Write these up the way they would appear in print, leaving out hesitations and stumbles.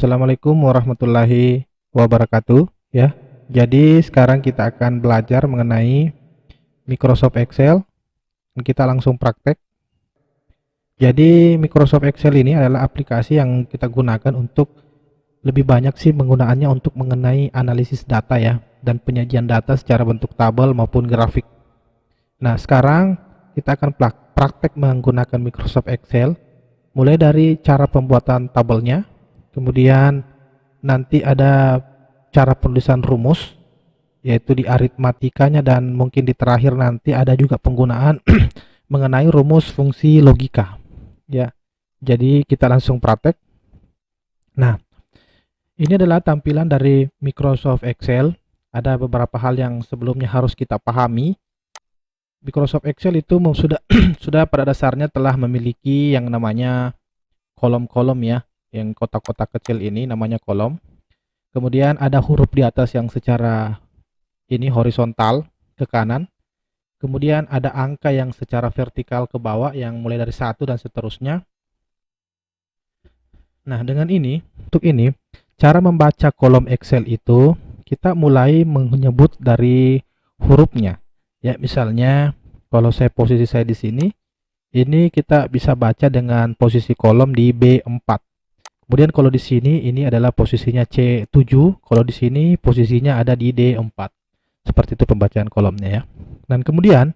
Assalamualaikum warahmatullahi wabarakatuh ya. Jadi sekarang kita akan belajar mengenai Microsoft Excel. Kita langsung praktek. Jadi Microsoft Excel ini adalah aplikasi yang kita gunakan untuk lebih banyak sih penggunaannya untuk mengenai analisis data ya, dan penyajian data secara bentuk tabel maupun grafik. Nah, sekarang kita akan praktek menggunakan Microsoft Excel, mulai dari cara pembuatan tabelnya, kemudian nanti ada cara penulisan rumus, yaitu di aritmatikanya, dan mungkin di terakhir nanti ada juga penggunaan mengenai rumus fungsi logika ya. Jadi kita langsung praktek. Nah, ini adalah tampilan dari Microsoft Excel. Ada beberapa hal yang sebelumnya harus kita pahami. Microsoft Excel itu sudah sudah pada dasarnya telah memiliki yang namanya kolom-kolom ya, yang kotak-kotak kecil ini namanya kolom. Kemudian ada huruf di atas yang secara ini horizontal ke kanan. Kemudian ada angka yang secara vertikal ke bawah yang mulai dari 1 dan seterusnya. Nah, dengan ini, untuk ini, cara membaca kolom Excel itu kita mulai menyebut dari hurufnya. Ya, misalnya kalau posisi saya di sini, ini kita bisa baca dengan posisi kolom di B4. Kemudian kalau di sini ini adalah posisinya C7, kalau di sini posisinya ada di D4. Seperti itu pembacaan kolomnya ya. Dan kemudian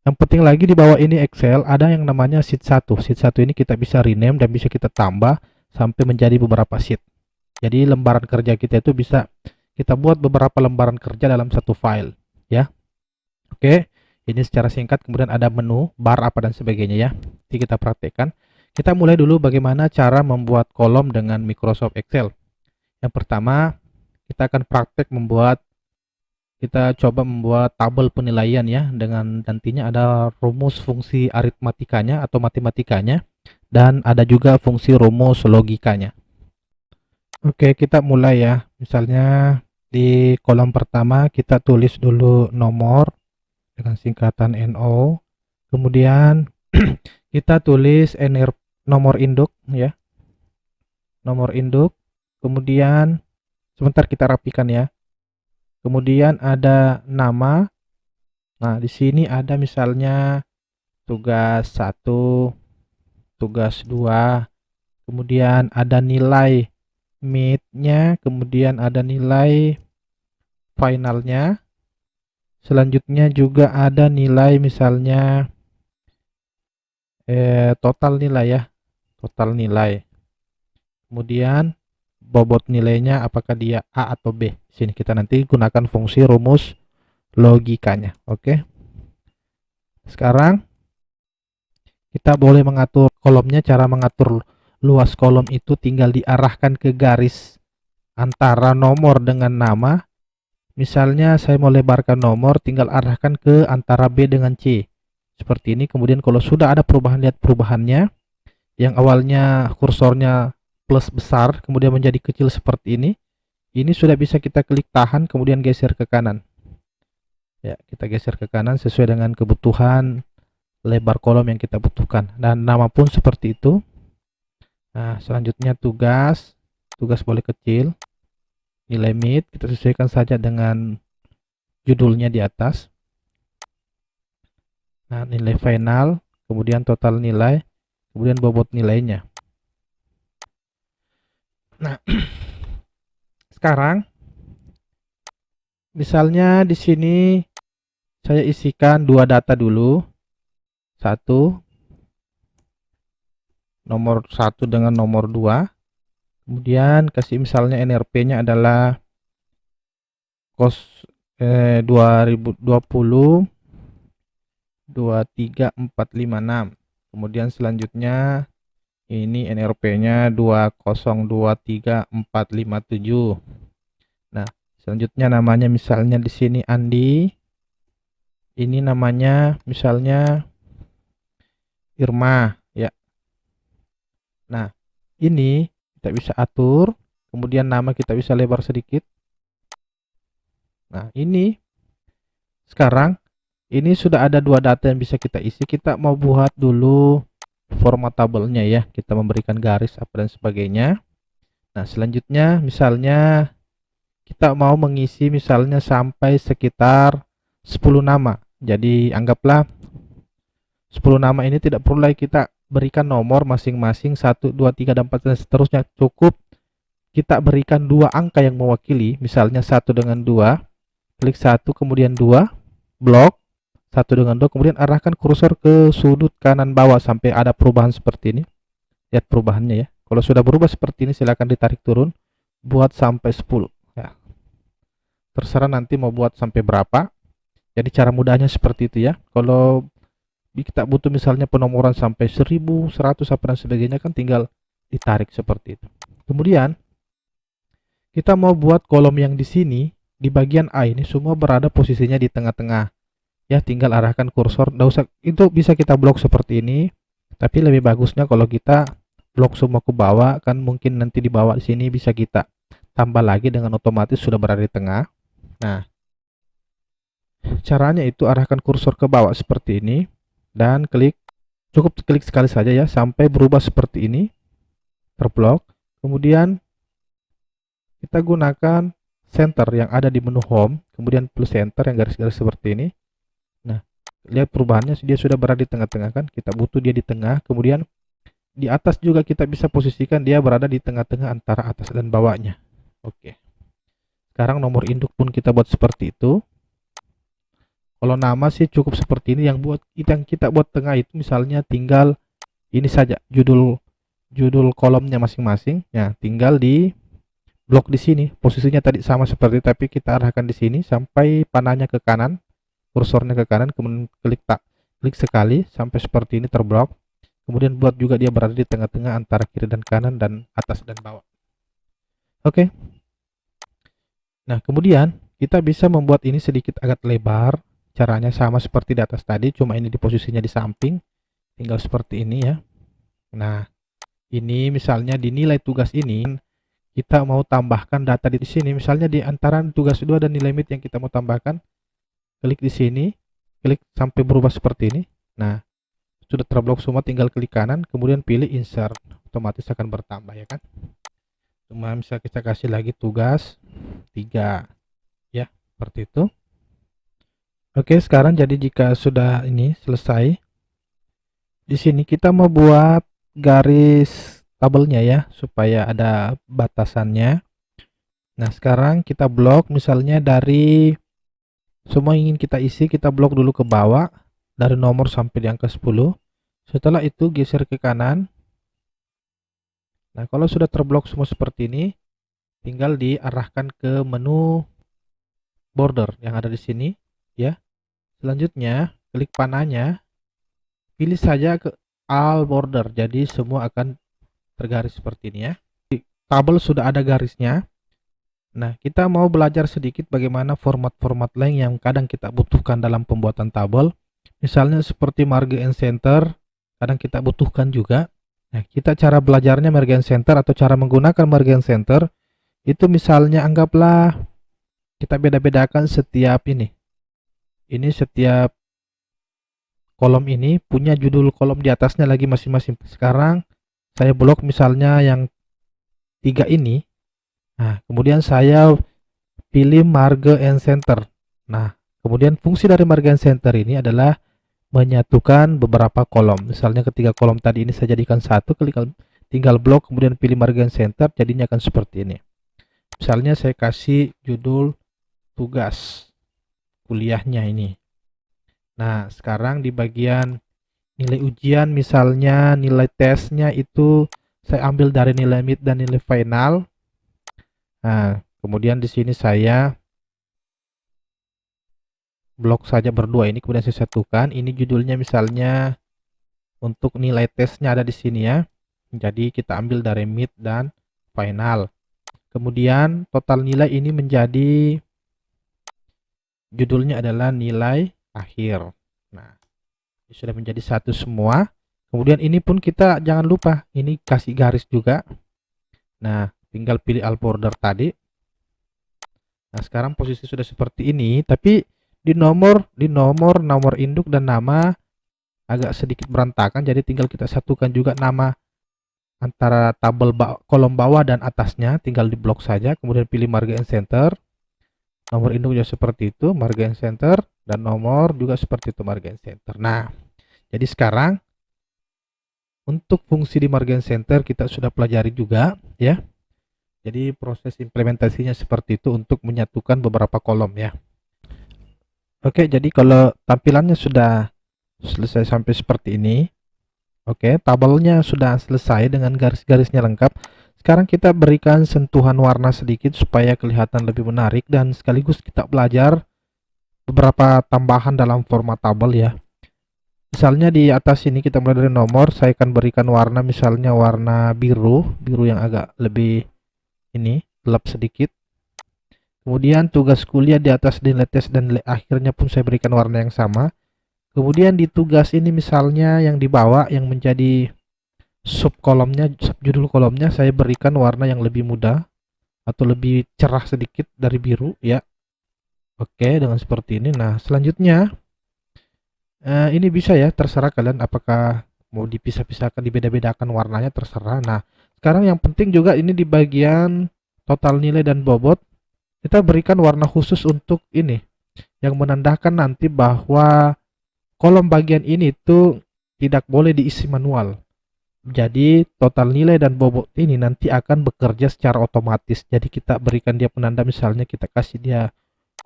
yang penting lagi di bawah ini Excel ada yang namanya sheet 1. Sheet 1 ini kita bisa rename dan bisa kita tambah sampai menjadi beberapa sheet. Jadi lembaran kerja kita itu bisa kita buat beberapa lembaran kerja dalam satu file ya. Oke, ini secara singkat. Kemudian ada menu, bar apa dan sebagainya ya. Nanti kita praktekkan. Kita mulai dulu bagaimana cara membuat kolom dengan Microsoft Excel. Yang pertama, kita akan praktek kita coba membuat tabel penilaian ya, dengan nantinya ada rumus fungsi aritmatikanya atau matematikanya, dan ada juga fungsi rumus logikanya. Oke, kita mulai ya. Misalnya di kolom pertama kita tulis dulu nomor dengan singkatan NO. Kemudian kita tulis nomor induk ya. Nomor induk. Kemudian sebentar kita rapikan ya. Kemudian ada nama. Nah, di sini ada misalnya tugas 1, tugas 2, kemudian ada nilai mid-nya, kemudian ada nilai finalnya. Selanjutnya juga ada nilai misalnya total nilai ya, total nilai. Kemudian bobot nilainya apakah dia A atau B. Sini kita nanti gunakan fungsi rumus logikanya. Oke. Sekarang kita boleh mengatur kolomnya. Cara mengatur luas kolom itu tinggal diarahkan ke garis antara nomor dengan nama. Misalnya saya mau lebarkan nomor, tinggal arahkan ke antara B dengan C. Seperti ini. Kemudian kalau sudah ada perubahan, lihat perubahannya. Yang awalnya kursornya plus besar, kemudian menjadi kecil seperti ini. Ini sudah bisa kita klik tahan, kemudian geser ke kanan. Ya, kita geser ke kanan sesuai dengan kebutuhan lebar kolom yang kita butuhkan. Dan nama pun seperti itu. Nah, selanjutnya tugas. Tugas boleh kecil. Nilai mid kita sesuaikan saja dengan judulnya di atas. Nah, nilai final, kemudian total nilai, kemudian bobot nilainya. Nah, sekarang misalnya di sini saya isikan dua data dulu. Nomor 1 dengan nomor 2. Kemudian kasih misalnya NRP-nya adalah 2020 23456. Kemudian selanjutnya ini NRP-nya 2023457. Nah, selanjutnya namanya misalnya di sini Andi. Ini namanya misalnya Irma ya. Nah, ini kita bisa atur. Kemudian nama kita bisa lebar sedikit. Nah, ini sekarang ini sudah ada dua data yang bisa kita isi. Kita mau buat dulu format tabelnya ya. Kita memberikan garis apa dan sebagainya. Nah, selanjutnya misalnya kita mau mengisi misalnya sampai sekitar 10 nama. Jadi anggaplah 10 nama ini tidak perlu lagi kita berikan nomor masing-masing 1, 2, 3, dan 4 dan seterusnya. Cukup kita berikan dua angka yang mewakili, misalnya 1 dengan 2, klik 1 kemudian 2, blok 1 dengan 2, kemudian arahkan kursor ke sudut kanan bawah sampai ada perubahan seperti ini. Lihat perubahannya ya. Kalau sudah berubah seperti ini silakan ditarik turun buat sampai 10 ya. Terserah nanti mau buat sampai berapa. Jadi cara mudahnya seperti itu ya. Kalau kita butuh misalnya penomoran sampai 1000, 100 apa dan sebagainya, kan tinggal ditarik seperti itu. Kemudian kita mau buat kolom yang di sini, di bagian A ini semua berada posisinya di tengah-tengah. Ya, tinggal arahkan kursor. Nggak usah, itu bisa kita blok seperti ini. Tapi lebih bagusnya kalau kita blok semua ke bawah, kan mungkin nanti di bawah di sini bisa kita tambah lagi dengan otomatis sudah berada di tengah. Nah, caranya itu arahkan kursor ke bawah seperti ini dan cukup klik sekali saja ya sampai berubah seperti ini, terblok. Kemudian kita gunakan center yang ada di menu home, kemudian plus center yang garis-garis seperti ini. Nah, lihat perubahannya, dia sudah berada di tengah-tengah kan, kita butuh dia di tengah. Kemudian di atas juga kita bisa posisikan dia berada di tengah-tengah antara atas dan bawahnya. Oke, sekarang nomor induk pun kita buat seperti itu. Kalau nama sih cukup seperti ini. Yang kita buat tengah itu misalnya tinggal ini saja, judul kolomnya masing-masing. Ya, tinggal di blok di sini. Posisinya tadi sama seperti, tapi kita arahkan di sini sampai panahnya ke kanan, kursornya ke kanan, kemudian klik sekali sampai seperti ini terblok. Kemudian buat juga dia berada di tengah-tengah antara kiri dan kanan dan atas dan bawah. Oke. Nah, kemudian kita bisa membuat ini sedikit agak lebar. Caranya sama seperti di atas tadi, cuma ini di posisinya di samping. Tinggal seperti ini ya. Nah, ini misalnya di nilai tugas ini kita mau tambahkan data di sini. Misalnya di antara tugas 2 dan nilai mid yang kita mau tambahkan, klik di sini, klik sampai berubah seperti ini. Nah, sudah terblok semua, tinggal klik kanan, kemudian pilih insert, otomatis akan bertambah ya kan. Cuma bisa kita kasih lagi tugas 3 ya, seperti itu. Oke, sekarang jadi jika sudah ini selesai, di sini kita mau buat garis tabelnya ya, supaya ada batasannya. Nah, sekarang kita blok misalnya dari semua yang ingin kita isi, kita blok dulu ke bawah dari nomor sampai di angka 10. Setelah itu geser ke kanan. Nah, kalau sudah terblok semua seperti ini, tinggal diarahkan ke menu border yang ada di sini ya. Selanjutnya klik panahnya, pilih saja ke all border, jadi semua akan tergaris seperti ini ya. Di tabel sudah ada garisnya. Nah, kita mau belajar sedikit bagaimana format-format lain yang kadang kita butuhkan dalam pembuatan tabel. Misalnya seperti margin and center, kadang kita butuhkan juga. Nah, kita cara belajarnya margin center atau cara menggunakan margin center itu misalnya anggaplah kita beda-bedakan setiap ini. Ini setiap kolom ini punya judul kolom di atasnya lagi masing-masing. Sekarang saya blok misalnya yang 3 ini. Nah, kemudian saya pilih margin and center. Nah, kemudian fungsi dari margin center ini adalah menyatukan beberapa kolom. Misalnya ketiga kolom tadi ini saya jadikan satu, tinggal blok kemudian pilih margin center, jadinya akan seperti ini. Misalnya saya kasih judul tugas kuliahnya ini. Nah, sekarang di bagian nilai ujian misalnya nilai tesnya itu saya ambil dari nilai mid dan nilai final. Nah, kemudian di sini saya blok saja berdua ini, kemudian saya satukan. Ini judulnya misalnya untuk nilai tesnya ada di sini ya. Jadi kita ambil dari mid dan final. Kemudian total nilai ini menjadi judulnya adalah nilai akhir. Nah, ini sudah menjadi satu semua. Kemudian ini pun kita jangan lupa ini kasih garis juga. Nah, tinggal pilih all border tadi. Nah, sekarang posisi sudah seperti ini, tapi di nomor induk dan nama agak sedikit berantakan, jadi tinggal kita satukan juga nama antara kolom bawah dan atasnya, tinggal di blok saja, kemudian pilih marga and center. Nomor induk juga seperti itu, marga and center, dan nomor juga seperti itu, marga and center. Nah, jadi sekarang untuk fungsi di marga and center kita sudah pelajari juga ya. Jadi proses implementasinya seperti itu untuk menyatukan beberapa kolom ya. Oke, jadi kalau tampilannya sudah selesai sampai seperti ini. Oke, tabelnya sudah selesai dengan garis-garisnya lengkap. Sekarang kita berikan sentuhan warna sedikit supaya kelihatan lebih menarik, dan sekaligus kita belajar beberapa tambahan dalam format tabel ya. Misalnya di atas ini kita mulai dari nomor, saya akan berikan warna, misalnya warna biru yang agak lebih ini gelap sedikit. Kemudian tugas kuliah di atas nilai tes dan nilai akhirnya pun saya berikan warna yang sama. Kemudian di tugas ini misalnya yang di bawah yang menjadi sub judul kolomnya saya berikan warna yang lebih muda atau lebih cerah sedikit dari biru ya. Oke, dengan seperti ini. Nah, selanjutnya ini bisa ya, terserah kalian apakah mau dipisah-pisahkan, dibeda-bedakan warnanya, terserah. Nah, sekarang yang penting juga ini di bagian total nilai dan bobot kita berikan warna khusus untuk ini yang menandakan nanti bahwa kolom bagian ini itu tidak boleh diisi manual. Jadi total nilai dan bobot ini nanti akan bekerja secara otomatis. Jadi kita berikan dia penanda, misalnya kita kasih dia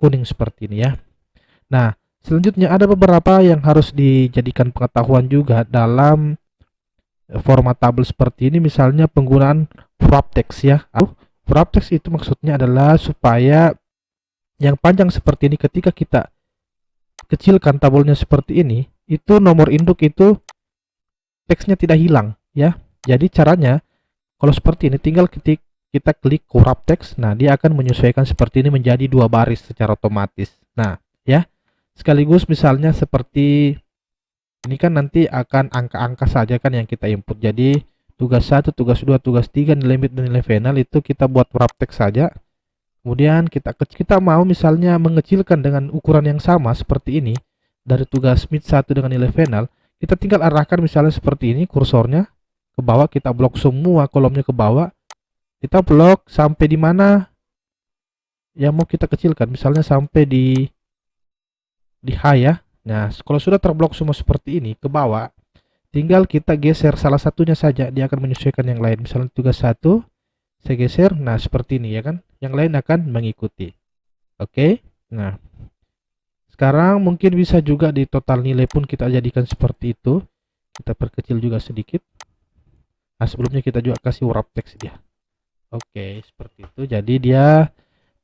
kuning seperti ini ya. Nah, selanjutnya ada beberapa yang harus dijadikan pengetahuan juga dalam format tabel seperti ini, misalnya penggunaan wrap text ya. Wrap text itu maksudnya adalah supaya yang panjang seperti ini ketika kita kecilkan tabelnya seperti ini, itu nomor induk itu teksnya tidak hilang ya. Jadi caranya kalau seperti ini tinggal kita klik wrap text, nah dia akan menyesuaikan seperti ini menjadi 2 baris secara otomatis. Nah ya, sekaligus misalnya seperti ini kan nanti akan angka-angka saja kan yang kita input. Jadi tugas 1, tugas 2, tugas 3, nilai mid dan nilai final itu kita buat wrap text saja. Kemudian kita mau misalnya mengecilkan dengan ukuran yang sama seperti ini dari tugas mid 1 dengan nilai final, kita tinggal arahkan misalnya seperti ini kursornya ke bawah, kita blok semua kolomnya ke bawah. Kita blok sampai di mana yang mau kita kecilkan, misalnya sampai di H ya. Nah, kalau sudah terblok semua seperti ini ke bawah, tinggal kita geser salah satunya saja, dia akan menyesuaikan yang lain. Misalnya tugas 1 saya geser, nah seperti ini ya kan, yang lain akan mengikuti. Oke. Nah, sekarang mungkin bisa juga di total nilai pun kita jadikan seperti itu, kita perkecil juga sedikit. Nah, sebelumnya kita juga kasih wrap text dia. Oke, seperti itu. Jadi dia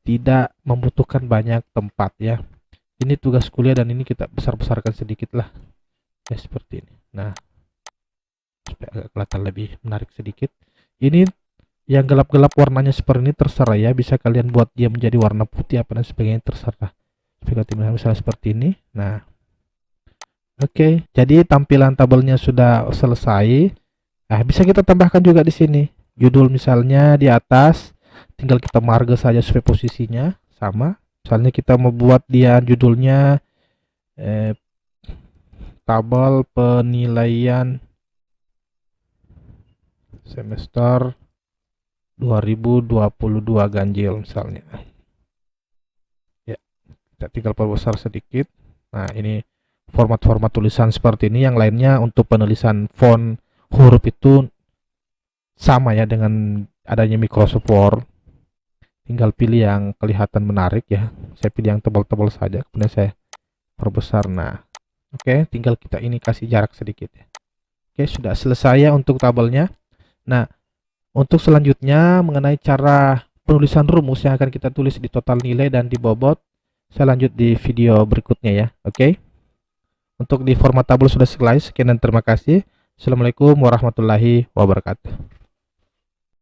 tidak membutuhkan banyak tempat ya. Ini tugas kuliah dan ini kita besar-besarkan sedikit lah ya, seperti ini. Nah, supaya agak kelihatan lebih menarik sedikit. Ini yang gelap-gelap warnanya seperti ini terserah ya, bisa kalian buat dia menjadi warna putih apa dan sebagainya, terserah. Misalnya seperti ini. Nah, oke, jadi tampilan tabelnya sudah selesai. Nah, bisa kita tambahkan juga di sini judul, misalnya di atas tinggal kita marga saja supaya posisinya sama. Misalnya kita mau buat dia judulnya tabel penilaian semester 2022 ganjil misalnya ya, kita tinggal perbesar sedikit. Nah, ini format-format tulisan seperti ini. Yang lainnya untuk penulisan font huruf itu sama ya dengan adanya Microsoft Word, tinggal pilih yang kelihatan menarik ya. Saya pilih yang tebal-tebal saja, kemudian saya perbesar. Nah, oke, tinggal kita ini kasih jarak sedikit ya. Oke, sudah selesai ya untuk tabelnya. Nah, untuk selanjutnya mengenai cara penulisan rumus yang akan kita tulis di total nilai dan di bobot, saya lanjut di video berikutnya ya. Oke. Untuk di format tabel sudah selesai. Sekian dan terima kasih. Assalamualaikum warahmatullahi wabarakatuh.